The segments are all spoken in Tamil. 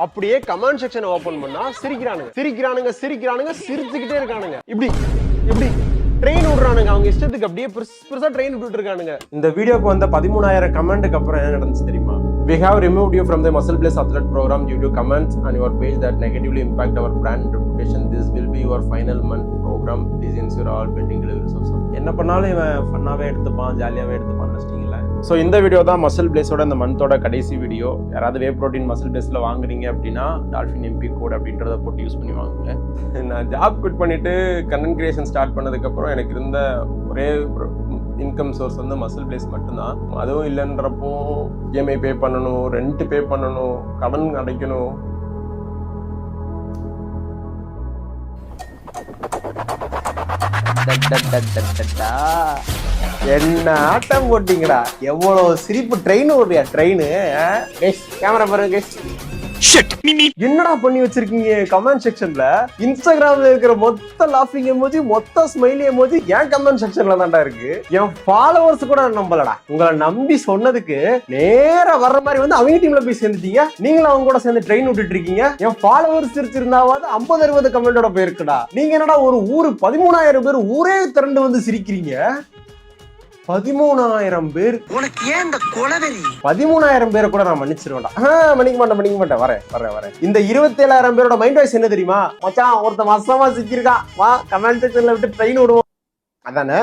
அப்படியே கமெண்ட் செக்ஷன் ஓபன் பண்ணா சிரிக்கிறானுங்க சிரிச்சுக்கிட்டே இருக்கானுங்க. இப்படி ட்ரெயின் விடுறானுங்க அவங்க இஷ்டத்துக்கு. அப்படியே பெருசா ட்ரெயின் விட்டுட்டு இருக்கானுங்க. இந்த வீடியோக்கு வந்த 13,000 கமெண்ட்டுக்கு அப்புறம் என்ன நடந்துச்சு தெரியுமா? We have removed you from the Muscle Place Athlete program due to comments on your page that negatively impact our brand reputation. This will be your final month program. Please ensure all pending deliveries also. என்ன பண்ணாலும் இவன் ஃபன்னாவே எடுத்துப்பான், ஜாலியாவே எடுத்துப்பான் நினைச்சிட்டீங்களா? ஸோ இந்த வீடியோ தான் மசில் பிளேஸோட இந்த மந்தோட கடைசி வீடியோ. யாராவது வே ப்ரோட்டீன் மசில் பிளேஸில் வாங்குறீங்க அப்படின்னா டால்ஃபின் MP கோட் அப்படின்றத போட்டு யூஸ் பண்ணி வாங்குங்க. நான் ஜாப் குவிட் பண்ணிட்டு கண்டென்ட் கிரியேஷன் ஸ்டார்ட் பண்ணதுக்கப்புறம் எனக்கு இருந்த ஒரே இன்கம் சோர்ஸ் வந்து மசில் பிளேஸ் மட்டும்தான். அதுவும் இல்லைன்றப்போ EMI பே பண்ணணும், ரெண்ட் பே பண்ணணும், கடன் அடைக்கணும். என்ன ஆட்டம் போட்டீங்கடா, எவ்வளவு சிரிப்பு. Train ஓடுறியா train? கேமரா பாருங்க. என்னடா பண்ணி வச்சிருக்கீங்க கமெண்ட் செக்ஷன்ல? இன்ஸ்டாகிராம்ல இருக்கிற மொத்த லாஃபிங் எமோஜி, மொத்த ஸ்மைலி எமோஜி என் கமெண்ட் செக்ஷன்ல தான்டா இருக்கு. என் ஃபாலோவர்ஸ் கூட நம்பலடா. உங்களை நம்பி சொன்னதுக்கு நேரா வர்ற மாதிரி வந்து அவங்க டீம்ல போய் சேர்ந்துட்டீங்க. நீங்களும் அவங்க கூட சேர்ந்து ட்ரெயின் விட்டுட்டு இருக்கீங்க. என் ஃபாலோவர்ஸ் சிரிச்சிருந்தாவது 50-60 கமெண்டோட போயிருக்குடா. நீங்க என்னடா ஒரு ஊரு 13,000 பேர் ஊரே திரண்டு வந்து சிரிக்கிறீங்க. 13,000 பேர். உனக்கு ஏன் இந்த கொலவெறி? 13,000 பேரை கூட நான் மன்னிச்சிருவேன்டா. மன்னிக்க மாட்டேன். வரேன். இந்த 27,000 பேரோட மைண்ட் வாய்ஸ் என்ன தெரியுமா? மச்சான் ஒருத்த மாசமா சிக்கிருக்கான், வா கமெண்ட் செக்ஷன்ல விட்டு ட்ரெயின் விடுவோம். அதானே?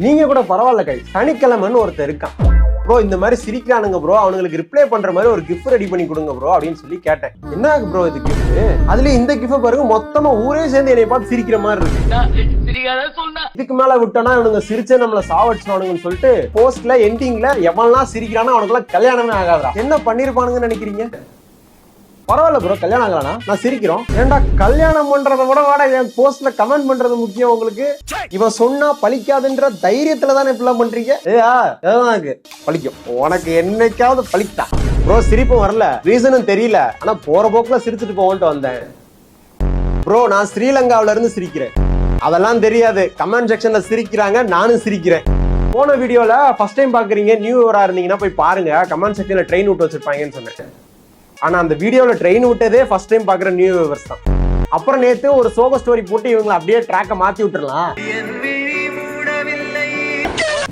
நீங்க கூட பரவாயில்ல கை. சனிக்கிழமைன்னு ஒருத்தர் இருக்கான் ப்ரோ, இந்த மாதிரி சிரிக்கிறானுங்க ப்ரோ, அவனுங்களுக்கு ரிப்ளை பண்ற மாதிரி ஒரு கிஃப்ட் ரெடி பண்ணி கொடுங்க ப்ரோ அப்படின்னு சொல்லி கேட்டேன். என்ன ப்ரோ இது கிஃப்ட்? அதுலயும் இந்த கிஃப்ட் பாருங்க, மொத்தமா ஊரே சேர்ந்து என்னை பார்த்து சிரிக்கிற மாதிரி இருக்கு. இதுக்கு மேல விட்டோம்னா இவனுங்க சிரிச்சே நம்மள சாவடிச்சானுங்கன்னு சொல்லிட்டு போஸ்ட்ல எண்டிங்ல எவன்லாம் சிரிக்கிறானோ அவனுக்குலாம் கல்யாணமே ஆகாதா. என்ன பண்ணிருப்பானுங்கன்னு நினைக்கிறீங்க? பரவாயில்ல ப்ரோ, கல்யாணம் ஆகலானா நான் சிரிக்கிறோம். ஏன்டா கல்யாணம் பண்றத விட வாடா என் போஸ்ட்ல கமெண்ட் பண்றது முக்கியம் உங்களுக்கு? இவன் சொன்னா பழிக்காதுன்ற தைரியத்துல தானே இப்பெல்லாம் பண்றீங்க. பழிக்கும் உனக்கு என்னைக்காவது பழித்தா ப்ரோ? சிரிப்பும் வரல, ரீசனும் தெரியல, ஆனா போற போக்குல சிரிச்சுட்டு போவோன்ட்டு வந்தேன் ப்ரோ. நான் ஸ்ரீலங்காவில இருந்து சிரிக்கிறேன், அதெல்லாம் தெரியாது. கமெண்ட் செக்ஷன்ல சிரிக்கிறாங்க, நானும் சிரிக்கிறேன். போன வீடியோல ஃபர்ஸ்ட் டைம் பாக்குறீங்க, நியூ இயரா இருந்தீங்கன்னா போய் பாருங்க, கமெண்ட் செக்ஷன்ல ட்ரெயின் விட்டு வச்சிருப்பாங்கன்னு சொன்னேன். ஆனா அந்த வீடியோல ட்ரெயின் விட்டதே ஃபர்ஸ்ட் டைம் பாக்குற நியூ வியூவர்ஸ் தான். அப்புறம் நேத்து ஒரு சோக ஸ்டோரி போட்டு இவங்களை அப்படியே ட்ராக்க மாத்தி விட்டுறலாம்.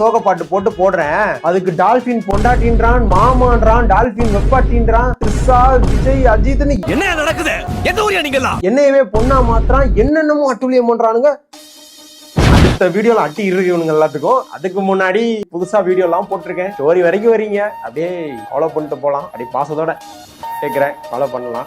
சோக பாட்டு போட்டு போடுறேன், அதுக்கு டால்பின் பொண்டாட்டின்றான், மாமான்றான், டால்பின் வெப்பாட்டின்றான், கிறிஸ்ஸா, விஜய், அஜித்னு என்ன நடக்குது? எந்த ஊரியா நீங்கலாம்? என்னையவே பொண்ணா மாத்திரான், என்னென்னமோ அட்டுழியம் பண்றானுங்க. அடுத்த வீடியோல அட்டி இருக்கு இவனுங்க எல்லாத்துக்கும். அதுக்கு முன்னாடி புதுசா வீடியோ எல்லாம் போட்டிருக்கேன். ஸ்டோரி வரைக்கும் வரீங்க, அப்படியே ஃபாலோ பண்ணிட்டு போலாம். அப்படி பாசத்தோட கேட்கிறேன், ஃபாலோ பண்ணலாம்.